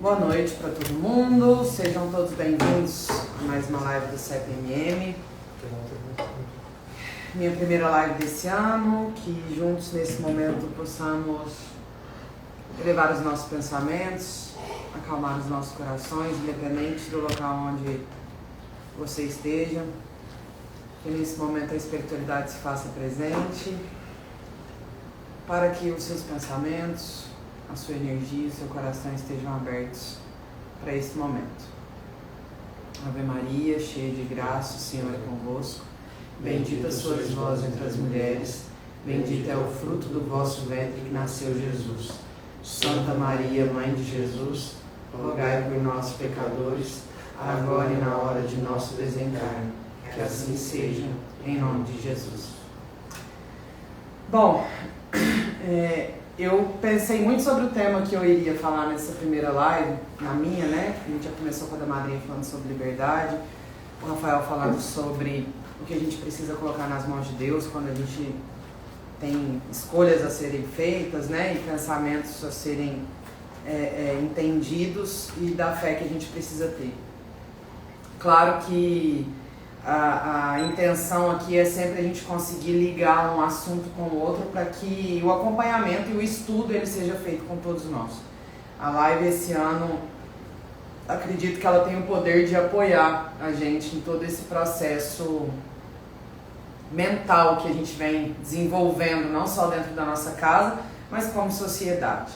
Boa noite para todo mundo, sejam todos bem-vindos a mais uma live do CEPMM. Minha primeira live desse ano, que juntos nesse momento possamos elevar os nossos pensamentos, acalmar os nossos corações, independente do local onde você esteja. Que nesse momento a espiritualidade se faça presente, para que os seus pensamentos, a sua energia e o seu coração estejam abertos para esse momento. Ave Maria, cheia de graça, o Senhor é convosco. Bendita sois vós entre as mulheres, bendito é o fruto do vosso ventre que nasceu Jesus. Santa Maria, Mãe de Jesus, rogai por nós pecadores, agora e na hora de nosso desencarne. Que assim seja, em nome de Jesus. Bom, eu pensei muito sobre o tema que eu iria falar nessa primeira live, na minha, né? A gente já começou com a da madrinha falando sobre liberdade, o Rafael falando sobre o que a gente precisa colocar nas mãos de Deus quando a gente tem escolhas a serem feitas, né? E pensamentos a serem entendidos e da fé que a gente precisa ter. Claro que a intenção aqui é sempre a gente conseguir ligar um assunto com o outro para que o acompanhamento e o estudo ele seja feito com todos nós. A live esse ano, acredito que ela tem o poder de apoiar a gente em todo esse processo mental que a gente vem desenvolvendo, não só dentro da nossa casa, mas como sociedade.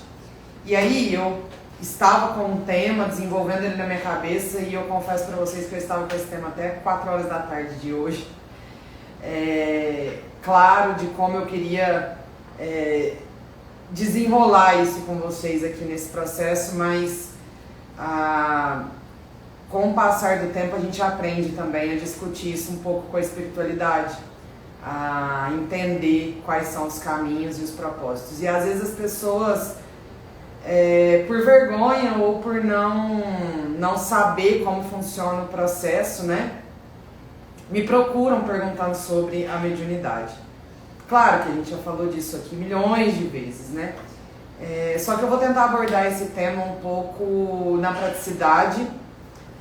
E aí eu estava com um tema, desenvolvendo ele na minha cabeça, e eu confesso para vocês que eu estava com esse tema até 4 horas da tarde de hoje. Claro, de como eu queria desenrolar isso com vocês aqui nesse processo, mas com o passar do tempo a gente aprende também a discutir isso um pouco com a espiritualidade, a entender quais são os caminhos e os propósitos. E às vezes as pessoas, por vergonha ou por não saber como funciona o processo, né, me procuram perguntando sobre a mediunidade. Claro que a gente já falou disso aqui milhões de vezes, né? Só que eu vou tentar abordar esse tema um pouco na praticidade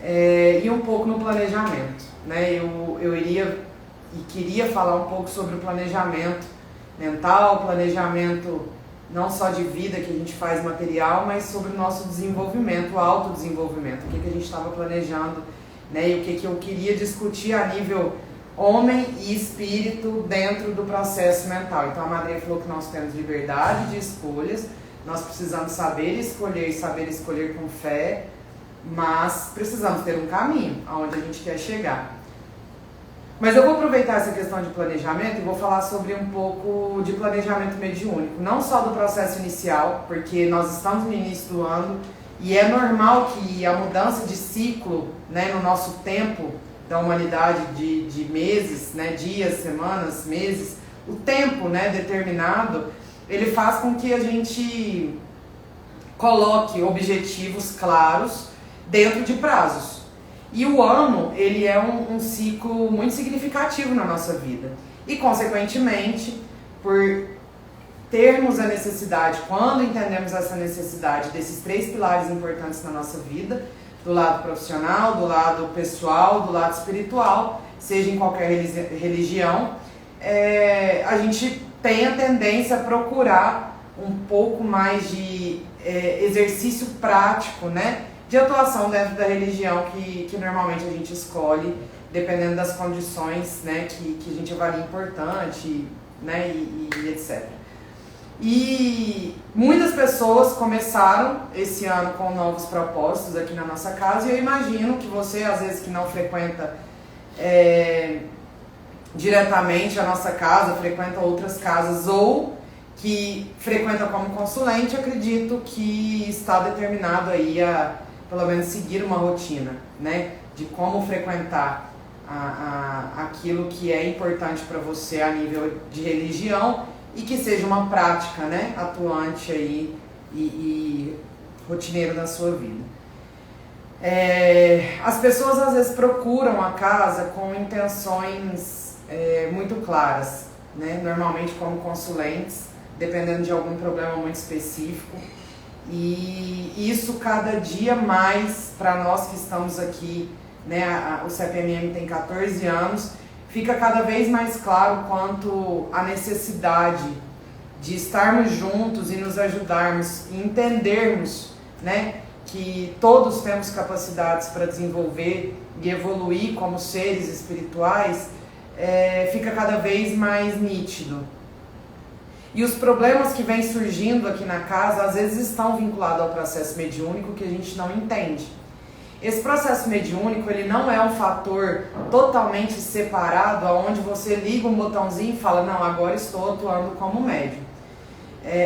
e um pouco no planejamento, né? Eu iria e queria falar um pouco sobre o planejamento mental, planejamento não só de vida que a gente faz material, mas sobre o nosso desenvolvimento, o autodesenvolvimento, o que a gente estava planejando, né, e o que eu queria discutir a nível homem e espírito dentro do processo mental. Então a madrinha falou que nós temos liberdade de escolhas, nós precisamos saber escolher e saber escolher com fé, mas precisamos ter um caminho aonde a gente quer chegar. Mas eu vou aproveitar essa questão de planejamento e vou falar sobre um pouco de planejamento mediúnico, não só do processo inicial, porque nós estamos no início do ano e é normal que a mudança de ciclo, né, no nosso tempo da humanidade de meses, né, dias, semanas, meses, o tempo, né, determinado, ele faz com que a gente coloque objetivos claros dentro de prazos. E o ano, ele é um ciclo muito significativo na nossa vida. E, consequentemente, por termos a necessidade, quando entendemos essa necessidade desses 3 pilares importantes na nossa vida, do lado profissional, do lado pessoal, do lado espiritual, seja em qualquer religião, a gente tem a tendência a procurar um pouco mais de exercício prático, né, de atuação dentro da religião que normalmente a gente escolhe, dependendo das condições, né, que a gente avalia importante, né, e etc. E muitas pessoas começaram esse ano com novos propósitos aqui na nossa casa, e eu imagino que você, às vezes, que não frequenta diretamente a nossa casa, frequenta outras casas, ou que frequenta como consulente, acredito que está determinado aí a pelo menos seguir uma rotina, né, de como frequentar aquilo que é importante para você a nível de religião e que seja uma prática, né, atuante aí e rotineiro na sua vida. As pessoas às vezes procuram a casa com intenções muito claras, né, normalmente como consulentes, dependendo de algum problema muito específico. E isso cada dia mais, para nós que estamos aqui, né, o CPMM tem 14 anos, fica cada vez mais claro quanto a necessidade de estarmos juntos e nos ajudarmos e entendermos, né, que todos temos capacidades para desenvolver e evoluir como seres espirituais, fica cada vez mais nítido. E os problemas que vêm surgindo aqui na casa, às vezes estão vinculados ao processo mediúnico que a gente não entende. Esse processo mediúnico, ele não é um fator totalmente separado, onde você liga um botãozinho e fala, não, agora estou atuando como médium.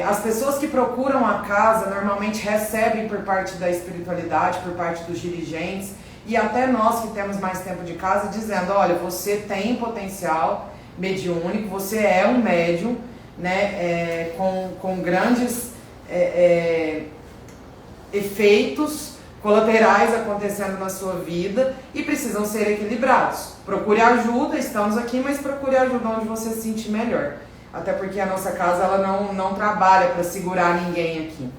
As pessoas que procuram a casa normalmente recebem por parte da espiritualidade, por parte dos dirigentes, e até nós que temos mais tempo de casa, dizendo, olha, você tem potencial mediúnico, você é um médium, né, com grandes efeitos colaterais acontecendo na sua vida e precisam ser equilibrados. Procure ajuda, estamos aqui, mas procure ajuda onde você se sentir melhor. Até porque a nossa casa ela não trabalha para segurar ninguém aqui.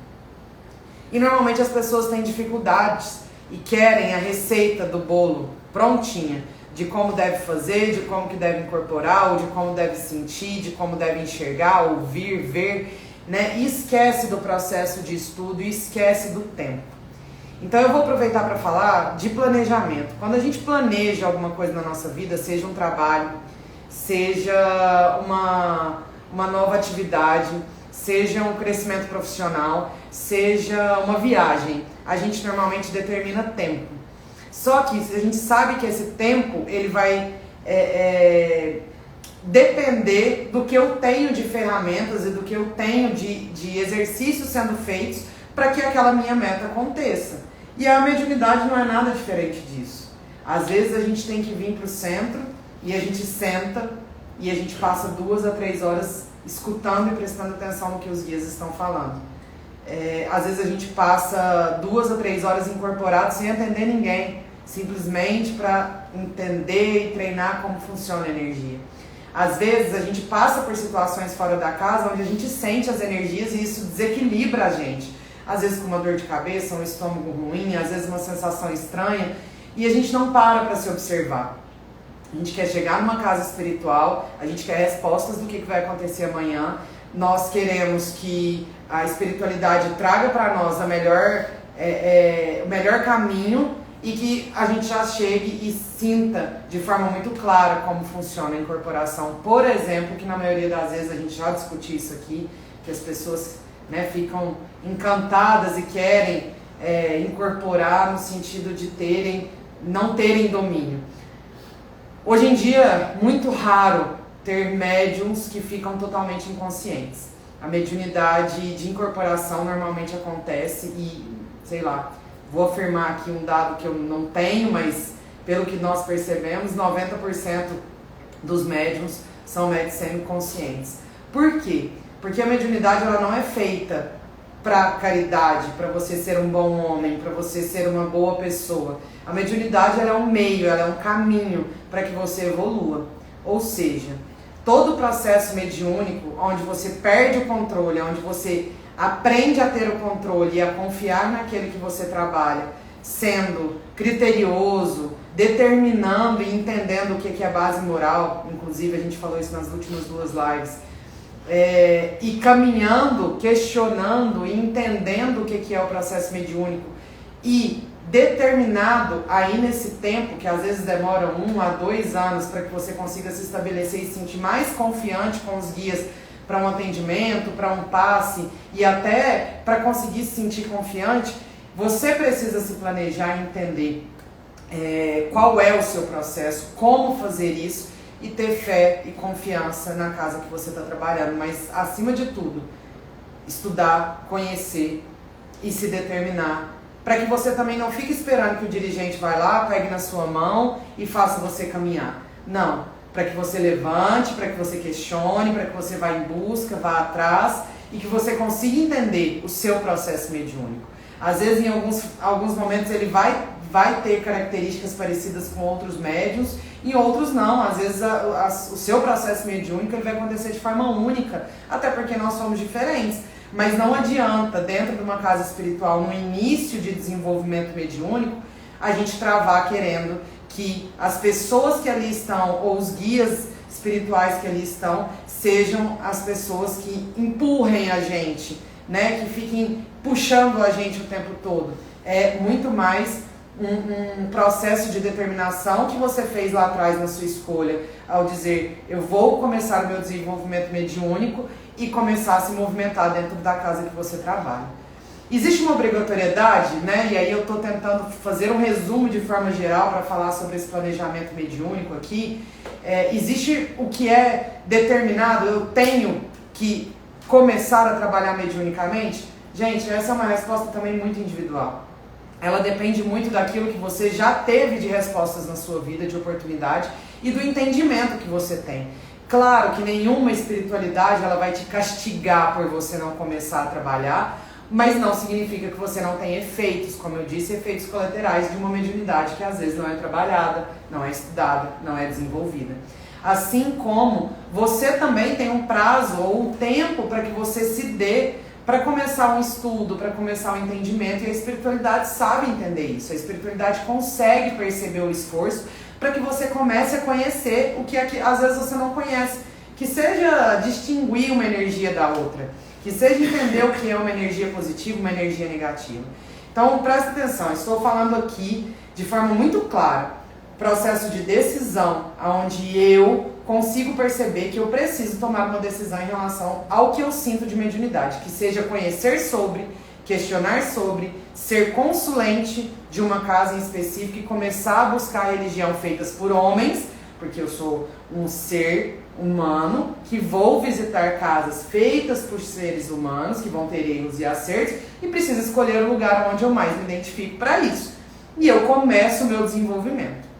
E normalmente as pessoas têm dificuldades e querem a receita do bolo prontinha, de como deve fazer, de como que deve incorporar, ou de como deve sentir, de como deve enxergar, ouvir, ver, né? E esquece do processo de estudo e esquece do tempo. Então eu vou aproveitar para falar de planejamento. Quando a gente planeja alguma coisa na nossa vida, seja um trabalho, seja uma nova atividade, seja um crescimento profissional, seja uma viagem, a gente normalmente determina tempo. Só que a gente sabe que esse tempo ele vai depender do que eu tenho de ferramentas e do que eu tenho de exercícios sendo feitos para que aquela minha meta aconteça. E a mediunidade não é nada diferente disso. Às vezes a gente tem que vir para o centro e a gente senta e a gente passa 2 a 3 horas escutando e prestando atenção no que os guias estão falando. Às vezes a gente passa 2 a 3 horas incorporado sem atender ninguém, simplesmente para entender e treinar como funciona a energia. Às vezes a gente passa por situações fora da casa onde a gente sente as energias e isso desequilibra a gente. Às vezes com uma dor de cabeça, um estômago ruim, às vezes uma sensação estranha, e a gente não para se observar. A gente quer chegar numa casa espiritual, a gente quer respostas do que vai acontecer amanhã, nós queremos que a espiritualidade traga para nós o melhor caminho e que a gente já chegue e sinta de forma muito clara como funciona a incorporação. Por exemplo, que na maioria das vezes a gente já discutiu isso aqui, que as pessoas, né, ficam encantadas e querem incorporar no sentido de não terem domínio. Hoje em dia, muito raro ter médiums que ficam totalmente inconscientes. A mediunidade de incorporação normalmente acontece e, sei lá, vou afirmar aqui um dado que eu não tenho, mas pelo que nós percebemos, 90% dos médiums são médiums semiconscientes. Por quê? Porque a mediunidade ela não é feita para caridade, para você ser um bom homem, para você ser uma boa pessoa. A mediunidade ela é um meio, ela é um caminho para que você evolua. Ou seja, todo o processo mediúnico, onde você perde o controle, onde você aprende a ter o controle e a confiar naquele que você trabalha, sendo criterioso, determinando e entendendo o que é base moral, inclusive a gente falou isso nas últimas 2 lives, e caminhando, questionando e entendendo o que é o processo mediúnico e determinado aí nesse tempo, que às vezes demora 1 a 2 anos para que você consiga se estabelecer e se sentir mais confiante com os guias para um atendimento, para um passe e até para conseguir se sentir confiante, você precisa se planejar e entender qual é o seu processo, como fazer isso e ter fé e confiança na casa que você está trabalhando, mas acima de tudo, estudar, conhecer e se determinar, para que você também não fique esperando que o dirigente vai lá, pegue na sua mão e faça você caminhar. Não, para que você levante, para que você questione, para que você vá em busca, vá atrás e que você consiga entender o seu processo mediúnico. Às vezes, em alguns momentos, ele vai ter características parecidas com outros médiuns, em outros não. Às vezes o seu processo mediúnico ele vai acontecer de forma única, até porque nós somos diferentes. Mas não adianta, dentro de uma casa espiritual, no início de desenvolvimento mediúnico, a gente travar querendo que as pessoas que ali estão, ou os guias espirituais que ali estão, sejam as pessoas que empurrem a gente, né? Que fiquem puxando a gente o tempo todo. É muito mais um processo de determinação que você fez lá atrás na sua escolha, ao dizer, eu vou começar o meu desenvolvimento mediúnico e começar a se movimentar dentro da casa que você trabalha. Existe uma obrigatoriedade, né? E aí eu estou tentando fazer um resumo de forma geral para falar sobre esse planejamento mediúnico aqui. Existe o que é determinado, eu tenho que começar a trabalhar mediunicamente? Gente, essa é uma resposta também muito individual. Ela depende muito daquilo que você já teve de respostas na sua vida, de oportunidade e do entendimento que você tem. Claro que nenhuma espiritualidade ela vai te castigar por você não começar a trabalhar, mas não significa que você não tem efeitos, como eu disse, efeitos colaterais de uma mediunidade que às vezes não é trabalhada, não é estudada, não é desenvolvida. Assim como você também tem um prazo ou um tempo para que você se dê para começar um estudo, para começar um entendimento, e a espiritualidade sabe entender isso. A espiritualidade consegue perceber o esforço para que você comece a conhecer o que às vezes você não conhece, que seja distinguir uma energia da outra, que seja entender o que é uma energia positiva, uma energia negativa. Então presta atenção, estou falando aqui de forma muito clara, processo de decisão, onde eu consigo perceber que eu preciso tomar uma decisão em relação ao que eu sinto de mediunidade, que seja conhecer sobre, questionar sobre, ser consulente de uma casa em específico e começar a buscar a religião feitas por homens, porque eu sou um ser humano que vou visitar casas feitas por seres humanos que vão ter erros e acertos e preciso escolher o lugar onde eu mais me identifico para isso. E eu começo o meu desenvolvimento.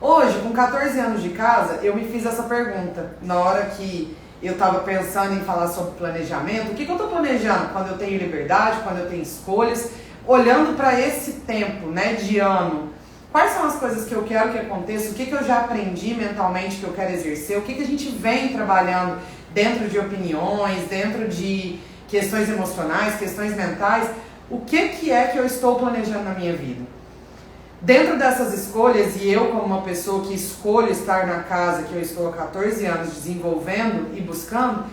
Hoje, com 14 anos de casa, eu me fiz essa pergunta. Na hora que eu estava pensando em falar sobre planejamento, o que eu estou planejando quando eu tenho liberdade, quando eu tenho escolhas, olhando para esse tempo, né, de ano. Quais são as coisas que eu quero que aconteça, o que eu já aprendi mentalmente que eu quero exercer, o que a gente vem trabalhando dentro de opiniões, dentro de questões emocionais, questões mentais, o que é que eu estou planejando na minha vida. Dentro dessas escolhas, e eu como uma pessoa que escolho estar na casa que eu estou há 14 anos desenvolvendo e buscando,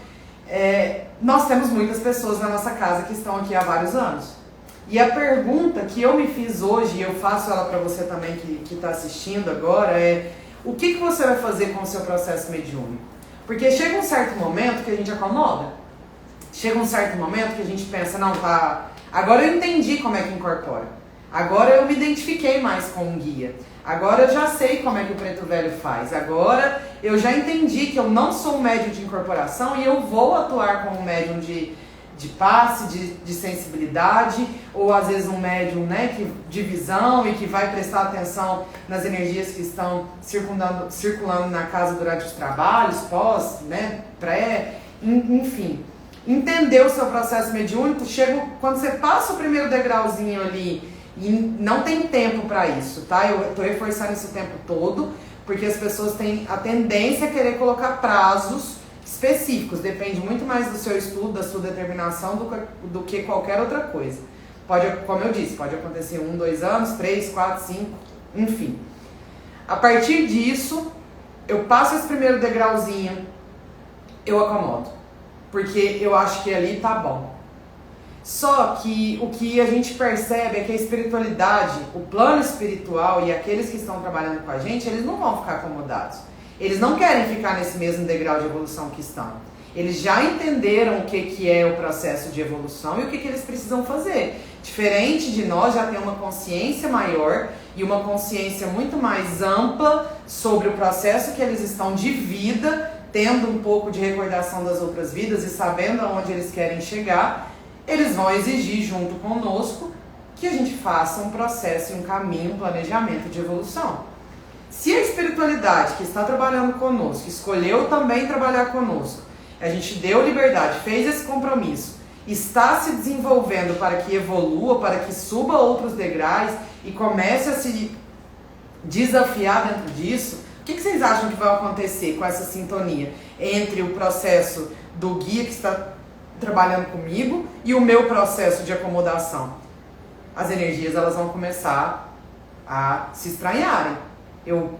nós temos muitas pessoas na nossa casa que estão aqui há vários anos. E a pergunta que eu me fiz hoje, e eu faço ela para você também que está assistindo agora, é o que você vai fazer com o seu processo mediúnico? Porque chega um certo momento que a gente acomoda. Chega um certo momento que a gente pensa, não, tá, agora eu entendi como é que incorpora. Agora eu me identifiquei mais com um guia. Agora eu já sei como é que o preto velho faz. Agora eu já entendi que eu não sou um médium de incorporação e eu vou atuar como um médium de passe, de sensibilidade, ou às vezes um médium, né, de visão e que vai prestar atenção nas energias que estão circulando na casa durante os trabalhos, pós, né, pré, enfim. Entender o seu processo mediúnico, quando você passa o primeiro degrauzinho ali, e não tem tempo para isso, tá? Eu estou reforçando isso o tempo todo, porque as pessoas têm a tendência a querer colocar prazos específicos. Depende muito mais do seu estudo, da sua determinação, do que qualquer outra coisa. Pode, como eu disse, pode acontecer 1, 2 anos, 3, 4, 5, enfim. A partir disso, eu passo esse primeiro degrauzinho, eu acomodo. Porque eu acho que ali tá bom. Só que o que a gente percebe é que a espiritualidade, o plano espiritual e aqueles que estão trabalhando com a gente, eles não vão ficar acomodados. Eles não querem ficar nesse mesmo degrau de evolução que estão. Eles já entenderam o que é o processo de evolução e o que eles precisam fazer. Diferente de nós, já tem uma consciência maior e uma consciência muito mais ampla sobre o processo que eles estão de vida, tendo um pouco de recordação das outras vidas e sabendo aonde eles querem chegar. Eles vão exigir junto conosco que a gente faça um processo, um caminho, um planejamento de evolução. Se a espiritualidade que está trabalhando conosco, escolheu também trabalhar conosco, a gente deu liberdade, fez esse compromisso, está se desenvolvendo para que evolua, para que suba outros degraus e comece a se desafiar dentro disso, o que vocês acham que vai acontecer com essa sintonia entre o processo do guia que está trabalhando comigo e o meu processo de acomodação. As energias elas vão começar a se estranharem. Eu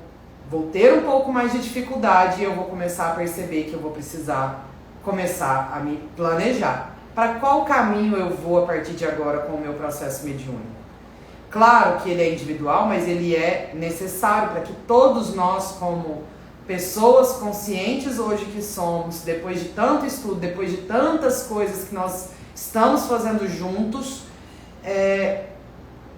vou ter um pouco mais de dificuldade e eu vou começar a perceber que eu vou precisar começar a me planejar. Para qual caminho eu vou a partir de agora com o meu processo mediúnico? Claro que ele é individual, mas ele é necessário para que todos nós, como pessoas conscientes hoje que somos, depois de tanto estudo, depois de tantas coisas que nós estamos fazendo juntos,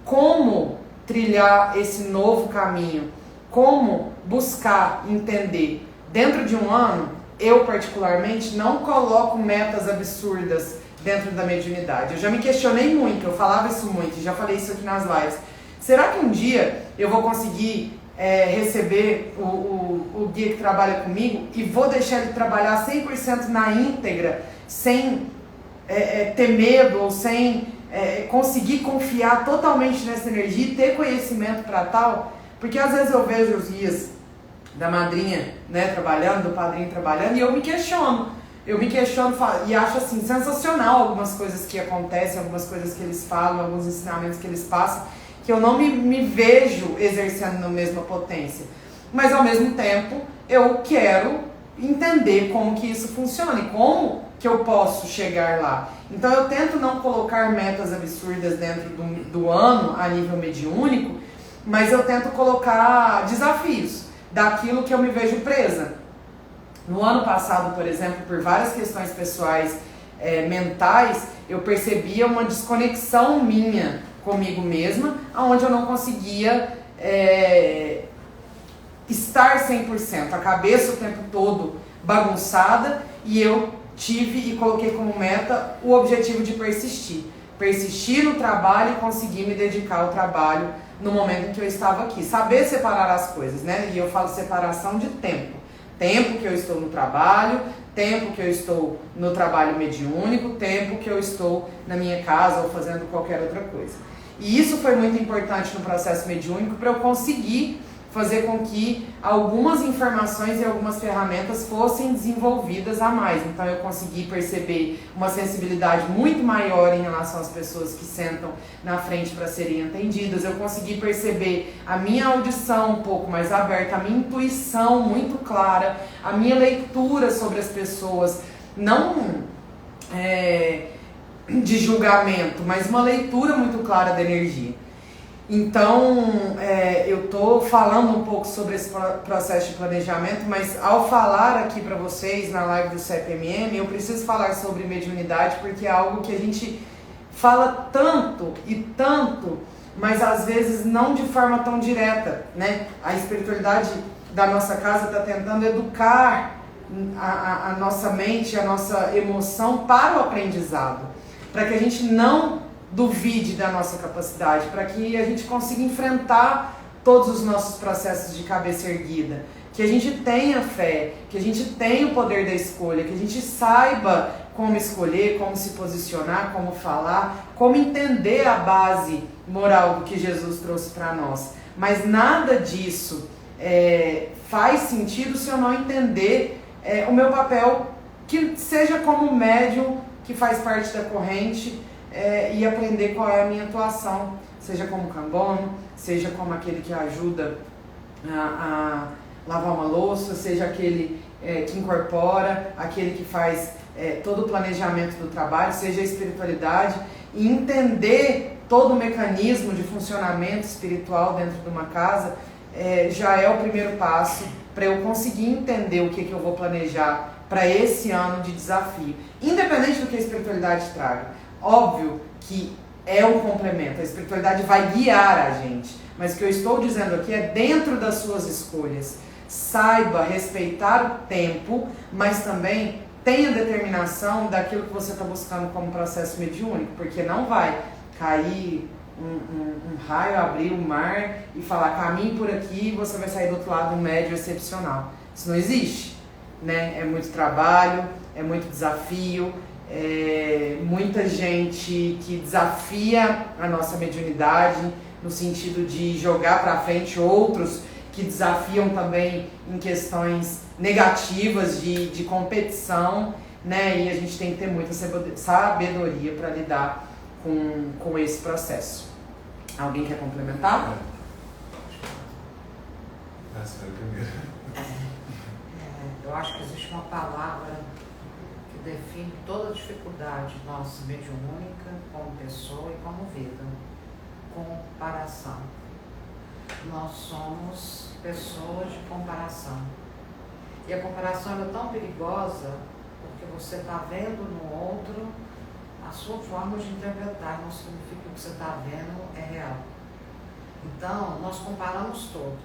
como trilhar esse novo caminho, como buscar entender. Dentro de um ano, eu particularmente não coloco metas absurdas dentro da mediunidade. Eu já me questionei muito, eu falava isso muito, já falei isso aqui nas lives. Será que um dia eu vou conseguir receber o guia que trabalha comigo e vou deixar ele trabalhar 100% na íntegra, sem ter medo ou sem conseguir confiar totalmente nessa energia e ter conhecimento para tal? Porque às vezes eu vejo os guias da madrinha, né, trabalhando, do padrinho trabalhando, e eu me questiono e acho assim sensacional algumas coisas que acontecem, algumas coisas que eles falam, alguns ensinamentos que eles passam, que eu não me vejo exercendo na mesma potência. Mas ao mesmo tempo eu quero entender como que isso funciona e como que eu posso chegar lá. Então eu tento não colocar metas absurdas dentro do ano a nível mediúnico, mas eu tento colocar desafios daquilo que eu me vejo presa. No ano passado, por exemplo, por várias questões pessoais mentais, eu percebia uma desconexão minha comigo mesma, onde eu não conseguia estar 100%, a cabeça o tempo todo bagunçada, e eu tive e coloquei como meta o objetivo de persistir no trabalho e conseguir me dedicar ao trabalho no momento em que eu estava aqui, saber separar as coisas, né? E eu falo separação de tempo que eu estou no trabalho, tempo que eu estou no trabalho mediúnico, tempo que eu estou na minha casa ou fazendo qualquer outra coisa. E isso foi muito importante no processo mediúnico para eu conseguir fazer com que algumas informações e algumas ferramentas fossem desenvolvidas a mais. Então eu consegui perceber uma sensibilidade muito maior em relação às pessoas que sentam na frente para serem atendidas. Eu consegui perceber a minha audição um pouco mais aberta, a minha intuição muito clara, a minha leitura sobre as pessoas, não de julgamento, mas uma leitura muito clara da energia. Então, eu estou falando um pouco sobre esse processo de planejamento, mas ao falar aqui para vocês na live do CEPMM, eu preciso falar sobre mediunidade, porque é algo que a gente fala tanto e tanto, mas às vezes não de forma tão direta, né? A espiritualidade da nossa casa está tentando educar a nossa mente, a nossa emoção para o aprendizado, para que a gente não duvide da nossa capacidade, para que a gente consiga enfrentar todos os nossos processos de cabeça erguida, que a gente tenha fé, que a gente tenha o poder da escolha, que a gente saiba como escolher, como se posicionar, como falar, como entender a base moral do que Jesus trouxe para nós. Mas nada disso faz sentido se eu não entender o meu papel, que seja como médium que faz parte da corrente, e aprender qual é a minha atuação, seja como cambono, seja como aquele que ajuda a lavar uma louça, seja aquele que incorpora, aquele que faz todo o planejamento do trabalho, seja a espiritualidade, e entender todo o mecanismo de funcionamento espiritual dentro de uma casa já é o primeiro passo para eu conseguir entender o que eu vou planejar para esse ano de desafio, independente do que a espiritualidade traga. Óbvio que é um complemento, a espiritualidade vai guiar a gente, mas o que eu estou dizendo aqui é dentro das suas escolhas. Saiba respeitar o tempo, mas também tenha determinação daquilo que você está buscando como processo mediúnico, porque não vai cair um raio, abrir o mar e falar caminhe por aqui e você vai sair do outro lado um médio excepcional. Isso não existe, né? É muito trabalho, é muito desafio, muita gente que desafia a nossa mediunidade no sentido de jogar para frente, outros que desafiam também em questões negativas de competição, né? E a gente tem que ter muita sabedoria para lidar com esse processo. Alguém quer complementar? Eu acho que existe uma palavra que define toda a dificuldade nossa mediúnica como pessoa e como vida: comparação. Nós somos pessoas de comparação. E a comparação é tão perigosa porque você está vendo no outro a sua forma de interpretar, não significa que o que você está vendo é real. Então, nós comparamos todo.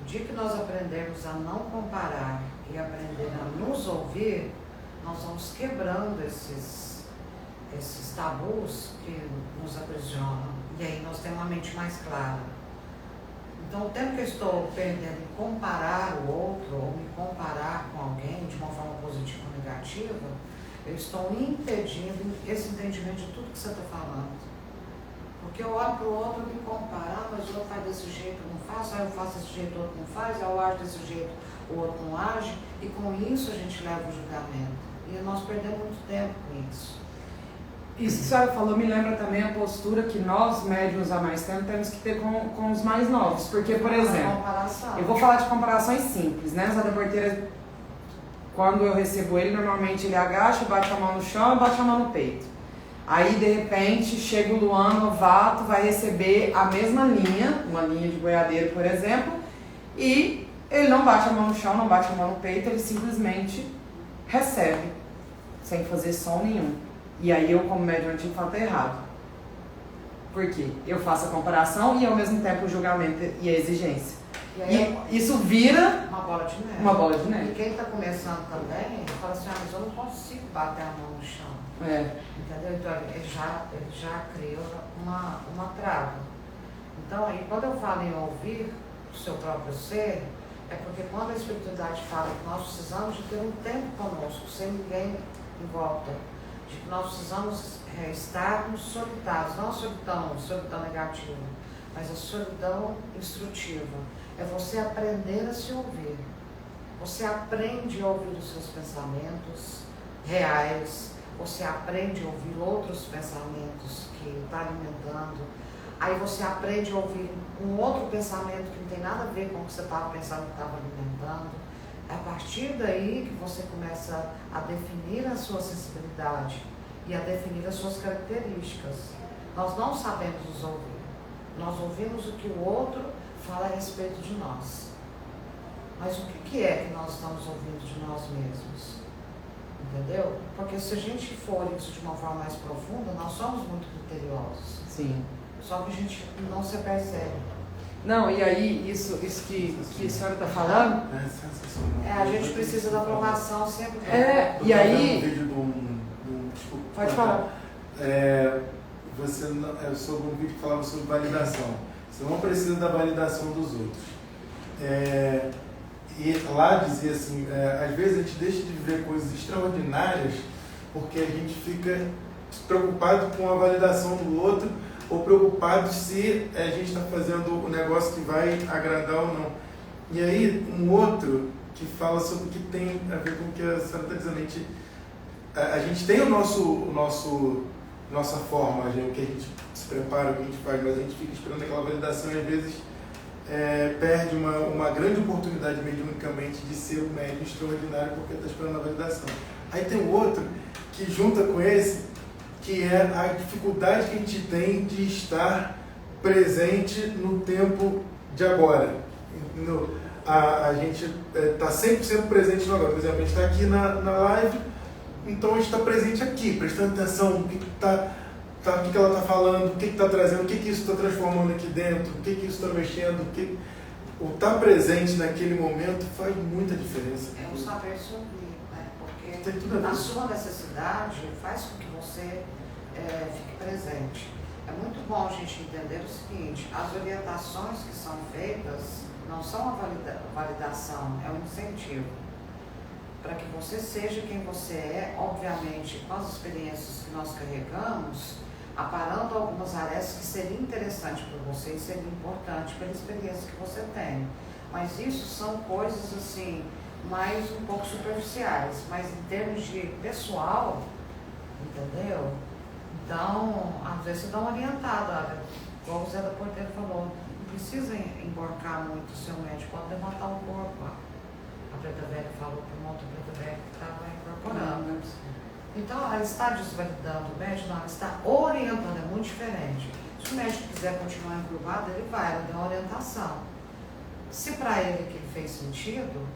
O dia que nós aprendemos a não comparar e aprender a nos ouvir, nós vamos quebrando esses tabus que nos aprisionam. E aí nós temos uma mente mais clara. Então, o tempo que eu estou perdendo em comparar o outro ou me comparar com alguém de uma forma positiva ou negativa, eu estou impedindo esse entendimento de tudo que você está falando. Porque eu olho para o outro e me comparo, mas o outro faz desse jeito, eu não faço, aí eu faço desse jeito, o outro não faz, aí eu ajo desse jeito, o outro não age, e com isso a gente leva o julgamento. E nós perdemos muito tempo com isso. Isso que a senhora falou me lembra também a postura que nós, médiuns há mais tempo, temos que ter com os mais novos. Porque, por exemplo, eu vou falar de comparações simples, né? Zé da Porteira, quando eu recebo ele, normalmente ele agacha, bate a mão no chão e bate a mão no peito. Aí, de repente, chega o Luan, novato, vai receber a mesma linha, uma linha de boiadeiro, por exemplo, e ele não bate a mão no chão, não bate a mão no peito, ele simplesmente recebe, sem fazer som nenhum. E aí eu, como médium antigo, falo que tá errado. Por quê? Eu faço a comparação e ao mesmo tempo o julgamento e a exigência. E aí isso vira uma bola de neve. Uma bola de neve. E quem está começando também, fala assim, mas eu não consigo bater a mão no chão. Entendeu? Então ele já criou uma trava. Então aí quando eu falo em ouvir o seu próprio ser, é porque quando a espiritualidade fala que nós precisamos de ter um tempo conosco, sem ninguém em volta, de que nós precisamos estarmos solitários, não a solidão negativa, mas a solidão instrutiva. É você aprender a se ouvir. Você aprende a ouvir os seus pensamentos reais, você aprende a ouvir outros pensamentos que está alimentando, aí você aprende a ouvir um outro pensamento que não tem nada a ver com o que você estava pensando que estava alimentando. É a partir daí que você começa a definir a sua sensibilidade e a definir as suas características. Nós não sabemos nos ouvir. Nós ouvimos o que o outro fala a respeito de nós. Mas o que é que nós estamos ouvindo de nós mesmos? Entendeu? Porque se a gente for isso de uma forma mais profunda, nós somos muito criteriosos. Sim. Só que a gente não se percebe. Não, e aí, isso que a senhora está falando... a gente precisa da aprovação sempre. E aí... Desculpa, pode falar. Sobre um vídeo que falava sobre validação. Você não precisa da validação dos outros. E lá dizia assim, às vezes a gente deixa de viver coisas extraordinárias porque a gente fica preocupado com a validação do outro ou preocupado se a gente está fazendo o negócio que vai agradar ou não. E aí, um outro que fala sobre o que tem a ver com o que a senhora está dizendo. A gente tem nossa forma, o que a gente se prepara, o que a gente faz, mas a gente fica esperando aquela validação e às vezes perde uma grande oportunidade mediunicamente de ser um médium extraordinário porque está esperando a validação. Aí tem o outro que junta com esse, que é a dificuldade que a gente tem de estar presente no tempo de agora. A gente está 100% presente no agora. Por exemplo, a gente está aqui na live, então a gente está presente aqui, prestando atenção no que ela está falando, o que está trazendo, o que isso está transformando aqui dentro, o que isso está mexendo, o estar presente naquele momento faz muita diferença. É um saber se ouvir, né? Porque a sua necessidade faz com que você fique presente. É muito bom a gente entender o seguinte, as orientações que são feitas não são a validação, é um incentivo para que você seja quem você é, obviamente com as experiências que nós carregamos, aparando algumas arestas que seria interessante para você e seria importante pela experiência que você tem. Mas isso são coisas assim, mais um pouco superficiais, mas em termos de pessoal, entendeu? Então, às vezes você dá uma orientada, igual o Zé da Porteira falou, não precisa emborcar muito o seu médico, pode levantar o corpo. A Preta Velha falou para uma outra Preta Velha que estava incorporando. Então, ela está desvalidando o médico? Não, ela está orientando, é muito diferente. Se o médico quiser continuar encurvado, ele vai, ela deu uma orientação. Se para ele aquilo fez sentido,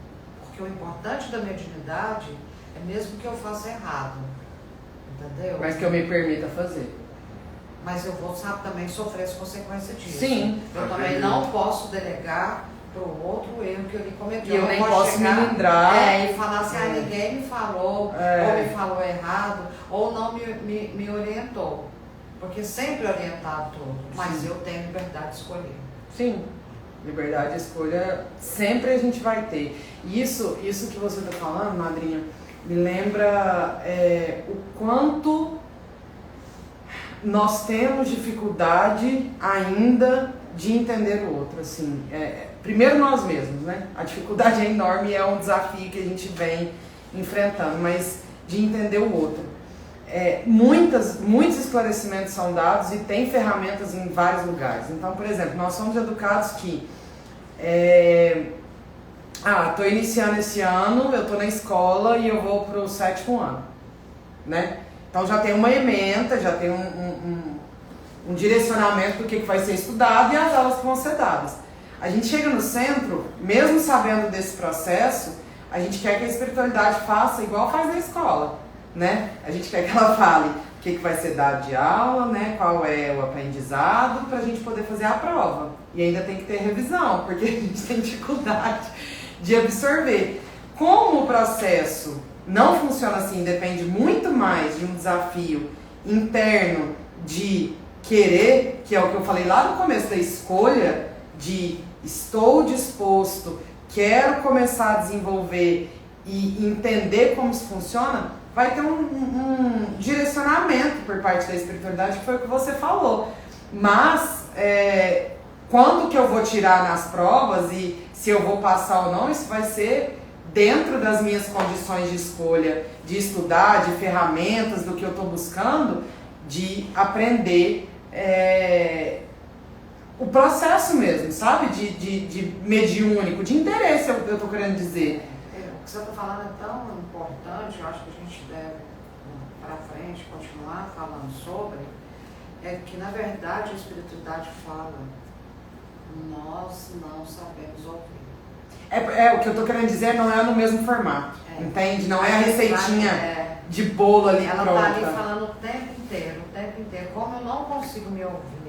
porque o importante da mediunidade é mesmo que eu faça errado, entendeu? Mas que eu me permita fazer. Mas eu vou, sabe, também sofrer as consequências disso. Sim. Eu também não posso delegar para o outro o erro que ele cometeu. E eu nem posso me lindrar. E falar assim, ninguém me falou, ou me falou errado, ou não me orientou. Porque sempre orientado todo, mas eu tenho liberdade de escolher. Sim, liberdade de escolha sempre a gente vai ter. Isso que você está falando, madrinha, me lembra o quanto nós temos dificuldade ainda de entender o outro, assim, primeiro nós mesmos, né? A dificuldade é enorme e é um desafio que a gente vem enfrentando, mas de entender o outro. Muitos esclarecimentos são dados e tem ferramentas em vários lugares. Então, por exemplo, nós somos educados que estou iniciando esse ano, eu estou na escola e eu vou para o 7º ano, né? Então já tem uma ementa, já tem um direcionamento do que vai ser estudado e as aulas que vão ser dadas. A gente chega no centro, mesmo sabendo desse processo, a gente quer que a espiritualidade faça igual faz na escola, né? A gente quer que ela fale o que vai ser dado de aula, né? Qual é o aprendizado, para a gente poder fazer a prova. E ainda tem que ter revisão, porque a gente tem dificuldade de absorver. Como o processo não funciona assim, depende muito mais de um desafio interno de querer, que é o que eu falei lá no começo da escolha, de estou disposto, quero começar a desenvolver e entender como isso funciona, vai ter um direcionamento por parte da espiritualidade, que foi o que você falou. Mas, quando que eu vou tirar nas provas e se eu vou passar ou não, isso vai ser dentro das minhas condições de escolha, de estudar, de ferramentas, do que eu estou buscando, de aprender o processo mesmo, sabe? De mediúnico, de interesse, eu estou querendo dizer. O que você está falando é tão importante, eu acho que a gente deve, para frente, continuar falando sobre, que na verdade a espiritualidade fala, nós não sabemos ouvir. O que eu tô querendo dizer não é no mesmo formato, entende? Não é a receitinha de bolo ali ela pronta. Ela tá ali falando o tempo inteiro. Como eu não consigo me ouvir,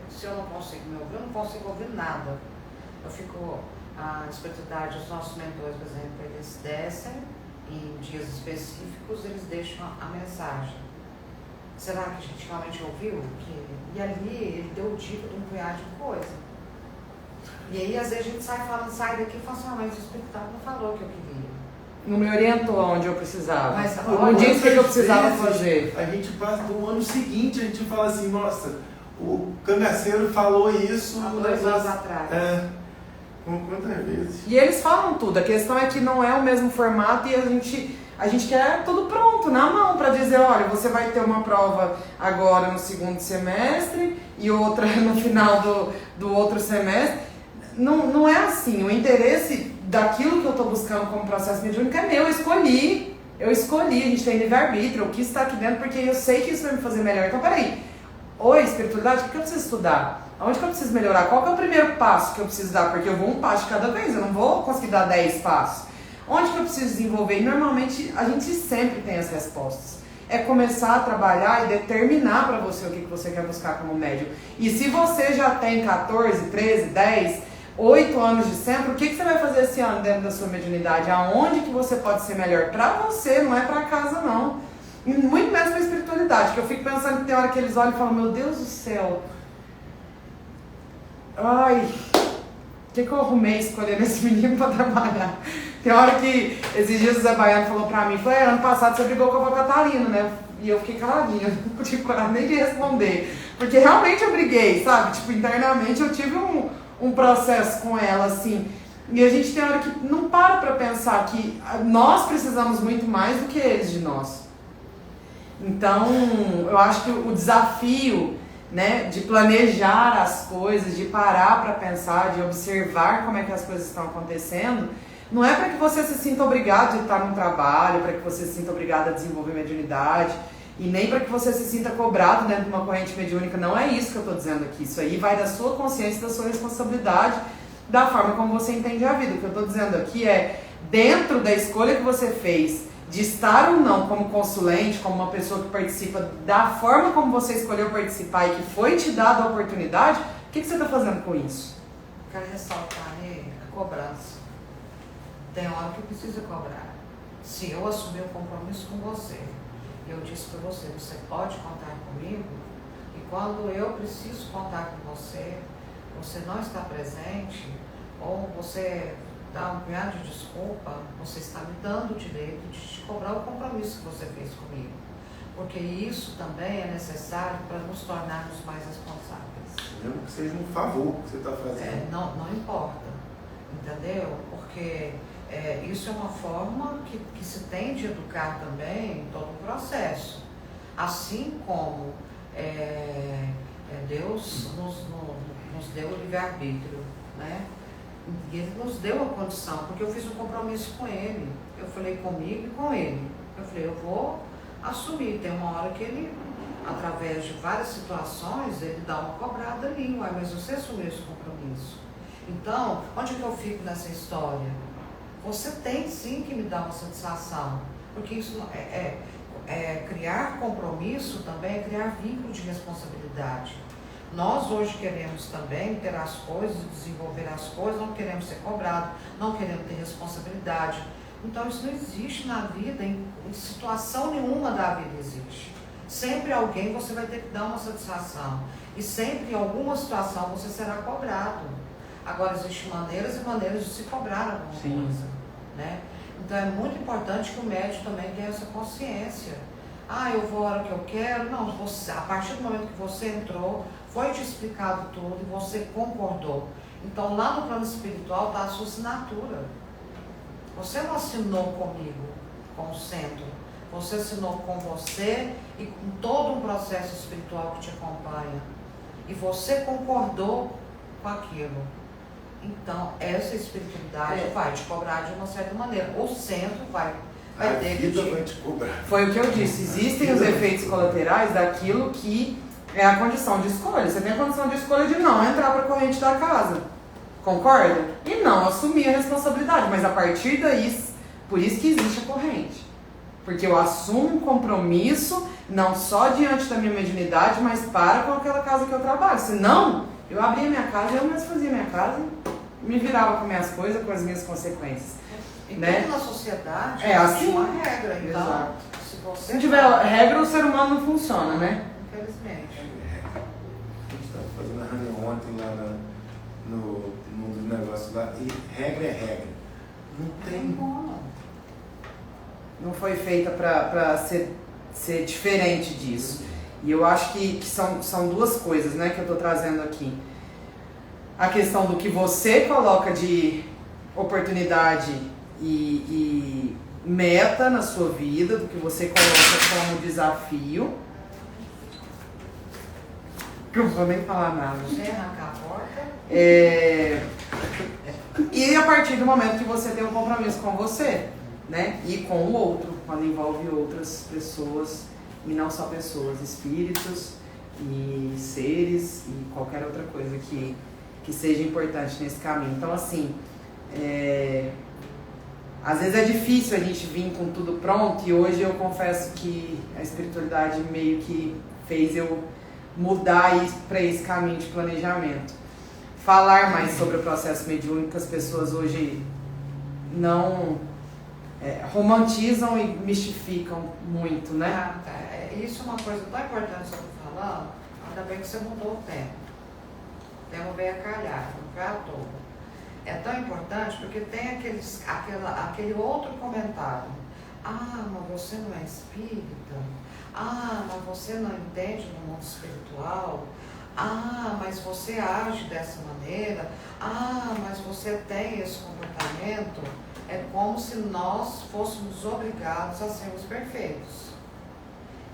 se eu não consigo me ouvir, eu não consigo ouvir nada. Eu fico, a espiritualidade, os nossos mentores, por exemplo, eles descem em dias específicos, eles deixam a mensagem. Será que a gente realmente ouviu? E ali ele deu dica de um punhado de coisa. E aí, às vezes, a gente sai daqui e fala assim, mas o espiritual não falou o que eu queria. Não me orientou onde eu precisava. Mas, não disse o que eu precisava fazer. A gente passa do ano seguinte, a gente fala assim, nossa, o cangaceiro falou isso... Há 2 anos atrás. Quantas vezes? E eles falam tudo. A questão é que não é o mesmo formato e a gente quer tudo pronto, na mão, para dizer, olha, você vai ter uma prova agora no 2º semestre e outra no final do outro semestre. Não é assim, o interesse daquilo que eu estou buscando como processo mediúnico é meu, eu escolhi, a gente tem livre-arbítrio, eu quis estar aqui dentro porque eu sei que isso vai me fazer melhor. Então, peraí, oi, espiritualidade, o que eu preciso estudar? Aonde que eu preciso melhorar? Qual que é o primeiro passo que eu preciso dar? Porque eu vou um passo de cada vez, eu não vou conseguir dar 10 passos. Onde que eu preciso desenvolver? E normalmente, a gente sempre tem as respostas. É começar a trabalhar e determinar para você o que você quer buscar como médium. E se você já tem 14, 13, 10... 8 anos de centro, o que você vai fazer esse ano dentro da sua mediunidade? Aonde que você pode ser melhor? Pra você, não é pra casa, não. E muito menos pra espiritualidade, que eu fico pensando que tem hora que eles olham e falam, meu Deus do céu, ai, o que eu arrumei escolhendo esse menino pra trabalhar? Tem hora que, esses dias o Zé Baiano falou pra mim, falou, ano passado você brigou com a avó Catarina, né? E eu fiquei caladinha, não tive coragem nem de responder. Porque realmente eu briguei, sabe? Tipo, internamente eu tive um processo com ela, assim, E a gente tem hora que não para pensar que nós precisamos muito mais do que eles de nós. Então, eu acho que o desafio, né, de planejar as coisas, de parar para pensar, de observar como é que as coisas estão acontecendo, não é para que você se sinta obrigado de estar no trabalho, para que você se sinta obrigado a desenvolver mediunidade, e nem para que você se sinta cobrado dentro de uma corrente mediúnica. Não é isso que eu estou dizendo aqui. Isso aí vai da sua consciência, da sua responsabilidade, da forma como você entende a vida. O que eu estou dizendo aqui é, dentro da escolha que você fez de estar ou não como consulente, como uma pessoa que participa, da forma como você escolheu participar e que foi te dada a oportunidade, o que você está fazendo com isso? Quero ressaltar a cobrança. Tem hora que precisa cobrar. Se eu assumir o compromisso com você, eu disse para você, você pode contar comigo, e quando eu preciso contar com você, você não está presente, ou você dá um punhado de desculpa, você está me dando o direito de te cobrar o compromisso que você fez comigo. Porque isso também é necessário para nos tornarmos mais responsáveis. Mesmo que seja um favor que você está fazendo. Não importa, entendeu? Porque isso é uma forma que se tem de educar também em todo o processo. Assim como Deus nos deu o livre-arbítrio, né? E Ele nos deu a condição, porque eu fiz um compromisso com Ele. Eu falei comigo e com Ele. Eu falei, eu vou assumir. Tem uma hora que Ele, através de várias situações, Ele dá uma cobrada ali. Ué, mas você assumiu esse compromisso. Então, onde que eu fico nessa história? Você tem sim que me dar uma satisfação. Porque isso criar compromisso também é criar vínculo de responsabilidade. Nós hoje queremos também ter as coisas, desenvolver as coisas, não queremos ser cobrados, não queremos ter responsabilidade. Então isso não existe na vida, em situação nenhuma da vida existe. Sempre alguém você vai ter que dar uma satisfação. E sempre em alguma situação você será cobrado. Agora existem maneiras e maneiras de se cobrar alguma coisa, né? Então é muito importante que o médium também tenha essa consciência. Eu vou a hora que eu quero. Não, você, a partir do momento que você entrou, foi te explicado tudo e você concordou. Então lá no plano espiritual está a sua assinatura. Você não assinou comigo, com o centro. Você assinou com você e com todo um processo espiritual que te acompanha. E você concordou com aquilo. Então, essa espiritualidade vai te cobrar de uma certa maneira. O centro vai ter que vai te cobrar. Foi o que eu disse. Existem os efeitos colaterais daquilo que é a condição de escolha. Você tem a condição de escolha de não entrar para a corrente da casa. Concorda? E não assumir a responsabilidade. Mas a partir daí, por isso que existe a corrente. Porque eu assumo um compromisso, não só diante da minha mediunidade, mas para com aquela casa que eu trabalho. Senão, eu abria minha casa, eu mesmo fazia minha casa, me virava com minhas coisas, com as minhas consequências. E né? na sociedade assim, uma regra. Então, exato. se não tiver regra, o ser humano não funciona, né? Infelizmente. A gente estava fazendo a reunião ontem lá no negócio lá, e regra é regra. Não tem como. Não foi feita para ser diferente disso. E eu acho que são duas coisas, né, que eu estou trazendo aqui. A questão do que você coloca de oportunidade e meta na sua vida, do que você coloca como desafio. Que eu não vou nem falar nada. Você arrancar a porta. E a partir do momento que você tem um compromisso com você, né, e com o outro, quando envolve outras pessoas, e não só pessoas, espíritos e seres e qualquer outra coisa que seja importante nesse caminho. Então, assim, às vezes é difícil a gente vir com tudo pronto, e hoje eu confesso que a espiritualidade meio que fez eu mudar para esse caminho de planejamento. Falar mais sobre o processo mediúnico, as pessoas hoje não romantizam e mistificam muito, né? Isso é uma coisa tão importante que você está falando, ainda bem que você mudou o tempo. O tempo veio a calhar, não foi à toa. É tão importante porque tem aquele outro comentário. Mas você não é espírita? Mas você não entende no mundo espiritual? Ah, mas você age dessa maneira. Ah, mas você tem esse comportamento. É como se nós fôssemos obrigados a sermos perfeitos.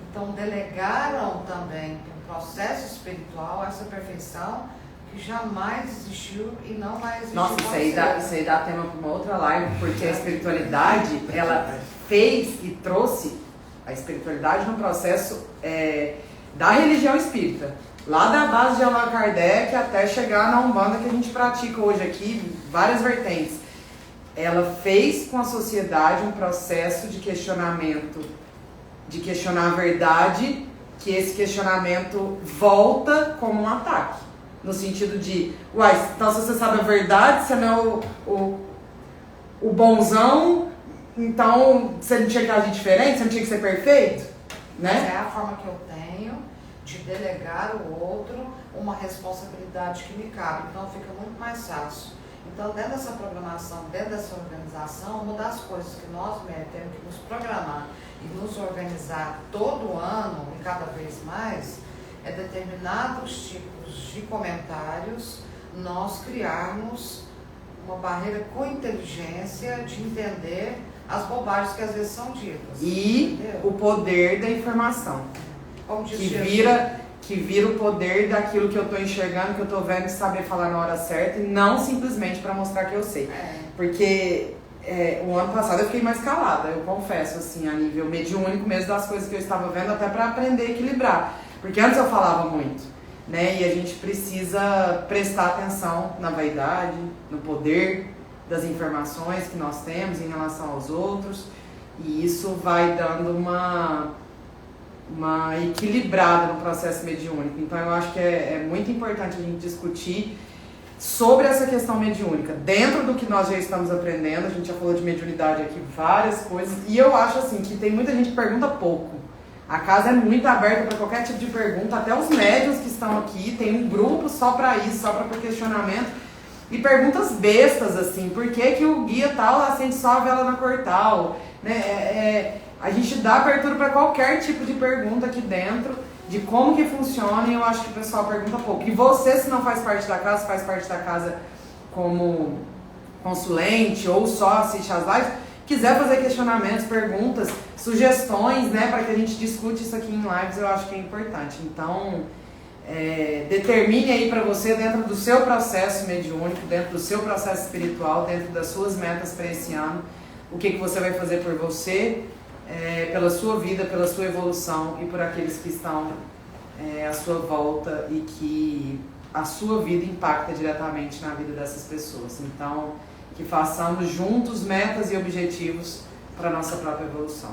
Então, delegaram também para o processo espiritual essa perfeição que jamais existiu e não vai existir. Nossa, isso aí dá tema para uma outra live, porque a espiritualidade, ela fez e trouxe a espiritualidade no processo da religião espírita. Lá da base de Allan Kardec até chegar na Umbanda que a gente pratica hoje aqui, várias vertentes. Ela fez com a sociedade um processo de questionamento, de questionar a verdade, que esse questionamento volta como um ataque. No sentido de, então se você sabe a verdade, você não é o bonzão, então você não tinha que agir diferente, você não tinha que ser perfeito, né? Mas é a forma que eu tenho de delegar ao outro uma responsabilidade que me cabe, então fica muito mais fácil. Então, dentro dessa programação, dentro dessa organização, uma das coisas que nós temos que nos programar e nos organizar todo ano e cada vez mais é determinados tipos de comentários nós criarmos uma barreira com inteligência de entender as bobagens que às vezes são ditas. E entendeu? O poder da informação. Como diz Que vira o poder daquilo que eu estou enxergando, que eu estou vendo, de saber falar na hora certa e não simplesmente para mostrar que eu sei. Porque o ano passado eu fiquei mais calada, eu confesso, assim, a nível mediúnico mesmo das coisas que eu estava vendo, até para aprender a equilibrar. Porque antes eu falava muito, né? E a gente precisa prestar atenção na vaidade, no poder das informações que nós temos em relação aos outros. E isso vai dando uma equilibrada no processo mediúnico. Então eu acho que é muito importante a gente discutir sobre essa questão mediúnica. Dentro do que nós já estamos aprendendo, a gente já falou de mediunidade aqui, várias coisas, e eu acho assim que tem muita gente que pergunta pouco. A casa é muito aberta para qualquer tipo de pergunta, até os médiuns que estão aqui, tem um grupo só para isso, só para questionamento, e perguntas bestas, assim, por que o guia tal acende só a vela na cor tal, né? A gente dá abertura para qualquer tipo de pergunta aqui dentro, de como que funciona, e eu acho que o pessoal pergunta pouco. E você, se não faz parte da casa, faz parte da casa como consulente ou só assiste às lives, quiser fazer questionamentos, perguntas, sugestões, né, para que a gente discute isso aqui em lives, eu acho que é importante. Então, determine aí para você, dentro do seu processo mediúnico, dentro do seu processo espiritual, dentro das suas metas para esse ano, o que você vai fazer por você, pela sua vida, pela sua evolução e por aqueles que estão à sua volta e que a sua vida impacta diretamente na vida dessas pessoas. Então, que façamos juntos metas e objetivos para a nossa própria evolução.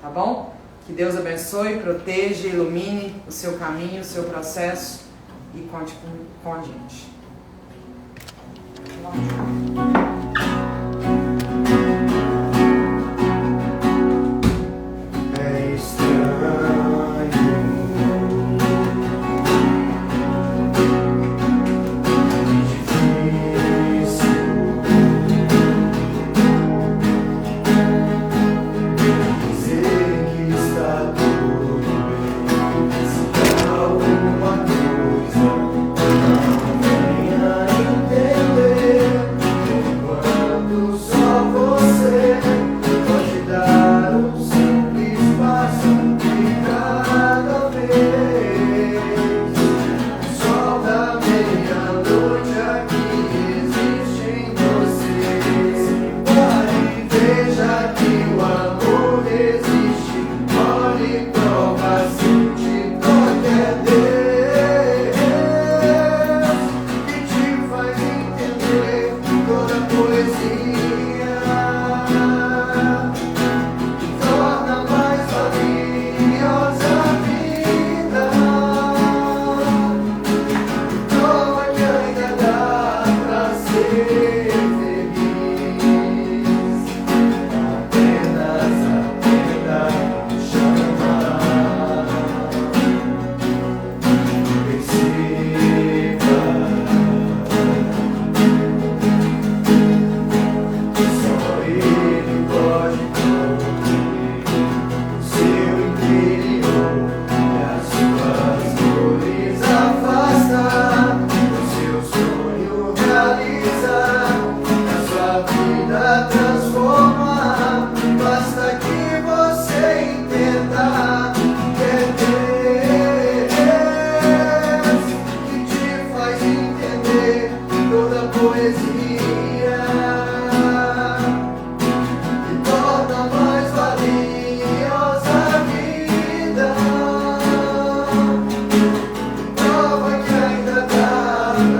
Tá bom? Que Deus abençoe, proteja, ilumine o seu caminho, o seu processo e conte com a gente. Alguma coisa não venha entender.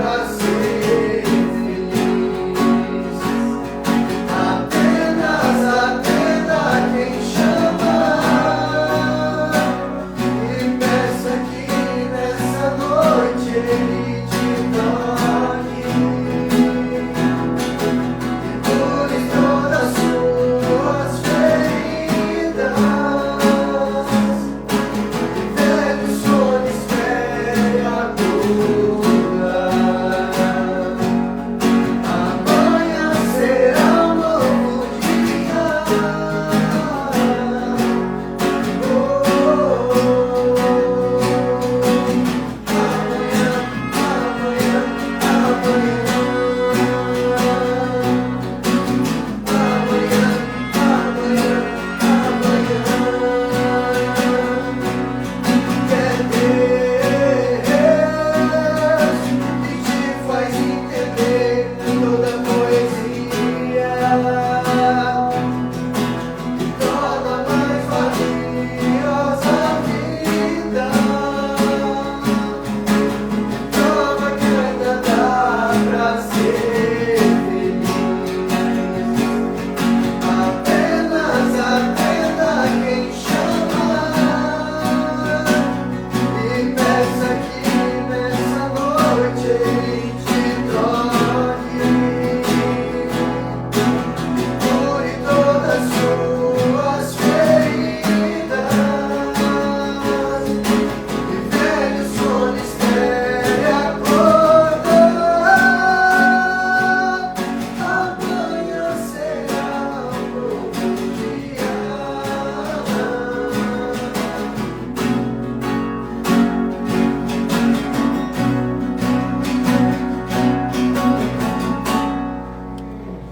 coração.